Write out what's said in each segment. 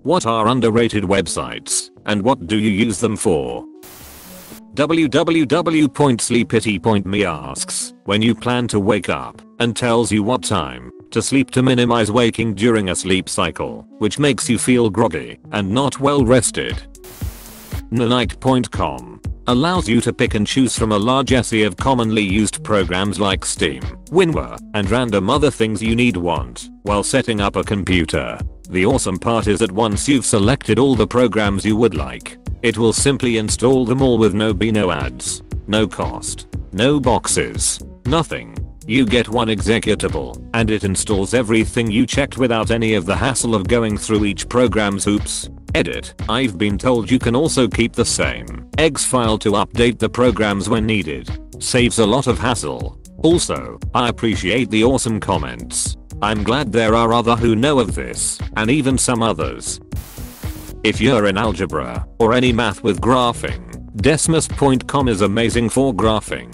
What are underrated websites, and what do you use them for? www.sleepity.me asks when you plan to wake up and tells you what time to sleep to minimize waking during a sleep cycle, which makes you feel groggy and not well rested. Nanite.com allows you to pick and choose from a large essay of commonly used programs like Steam, WinRAR, and random other things you want while setting up a computer. The awesome part is that once you've selected all the programs you would like, it will simply install them all with no ads, no cost, no boxes, nothing. You get one executable, and it installs everything you checked without any of the hassle of going through each program's hoops. Edit. I've been told you can also keep the same exe file to update the programs when needed. Saves a lot of hassle. Also, I appreciate the awesome comments. I'm glad there are others who know of this, and even some others. If you're in algebra, or any math with graphing, Desmos.com is amazing for graphing.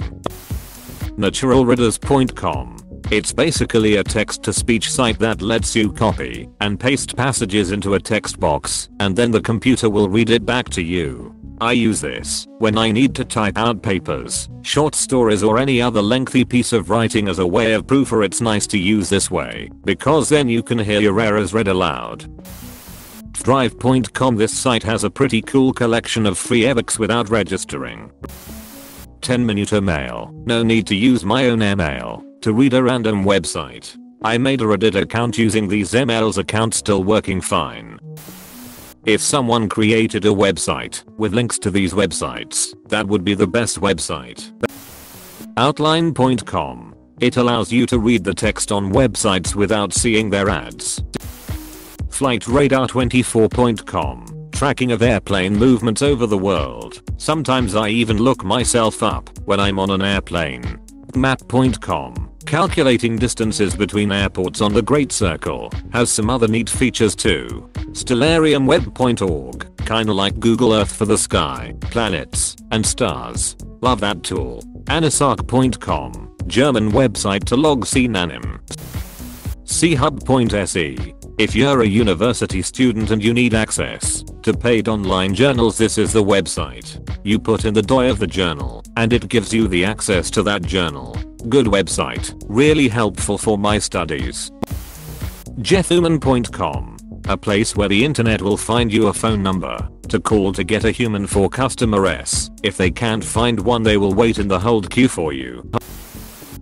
Naturalreaders.com. It's basically a text-to-speech site that lets you copy and paste passages into a text box, and then the computer will read it back to you. I use this when I need to type out papers, short stories, or any other lengthy piece of writing as a way of proof, or it's nice to use this way because then you can hear your errors read aloud. Drive.com. This site has a pretty cool collection of free ebooks without registering. 10-minute email. No need to use my own email to read a random website. I made a Reddit account using these emails, account still working fine. If someone created a website with links to these websites, that would be the best website. Outline.com. It allows you to read the text on websites without seeing their ads. Flightradar24.com. Tracking of airplane movements over the world. Sometimes I even look myself up when I'm on an airplane. Map.com. Calculating distances between airports on the Great Circle. Has some other neat features too. Stellariumweb.org. Kinda like Google Earth for the sky, planets, and stars. Love that tool. Anasark.com. German website to log CNANIM. chub.se. If you're a university student and you need access to paid online journals, this is the website. You put in the DOI of the journal and it gives you the access to that journal. Good website, really helpful for my studies. Jethuman.com. A place where the internet will find you a phone number to call to get a human for customer S. If they can't find one, they will wait in the hold queue for you.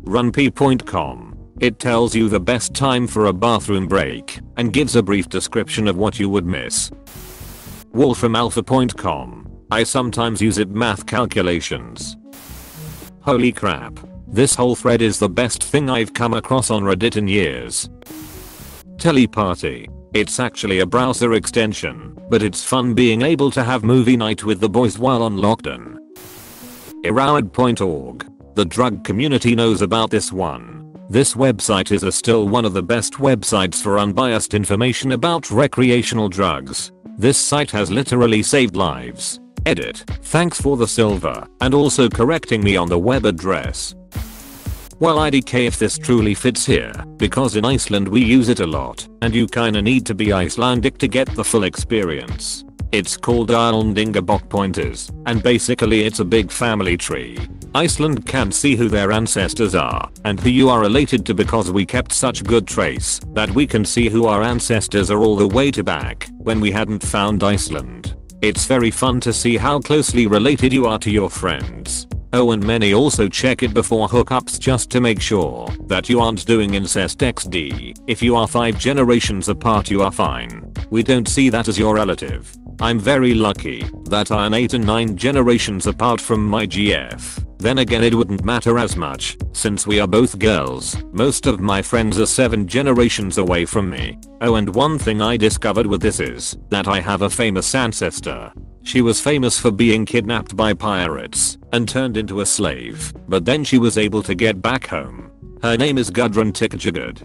Runpee.com. It tells you the best time for a bathroom break and gives a brief description of what you would miss. Wolframalpha.com. I sometimes use it math calculations. Holy crap. This whole thread is the best thing I've come across on Reddit in years. Teleparty. It's actually a browser extension, but it's fun being able to have movie night with the boys while on lockdown. Erowid.org. The drug community knows about this one. This website is still one of the best websites for unbiased information about recreational drugs. This site has literally saved lives. Edit. Thanks for the silver and also correcting me on the web address. Well, IDK if this truly fits here, because in Iceland we use it a lot, and you kinda need to be Icelandic to get the full experience. It's called Arlendingabok pointers, and basically it's a big family tree. Iceland can see who their ancestors are and who you are related to because we kept such good trace that we can see who our ancestors are all the way to back when we hadn't found Iceland. It's very fun to see how closely related you are to your friends. Oh, and many also check it before hookups just to make sure that you aren't doing incest XD. If you are 5 generations apart, you are fine. We don't see that as your relative. I'm very lucky that I'm 8 and 9 generations apart from my GF. Then again, it wouldn't matter as much since we are both girls. Most of my friends are 7 generations away from me. Oh, and one thing I discovered with this is that I have a famous ancestor. She was famous for being kidnapped by pirates and turned into a slave, but then she was able to get back home. Her name is Gudrun Tikjagud.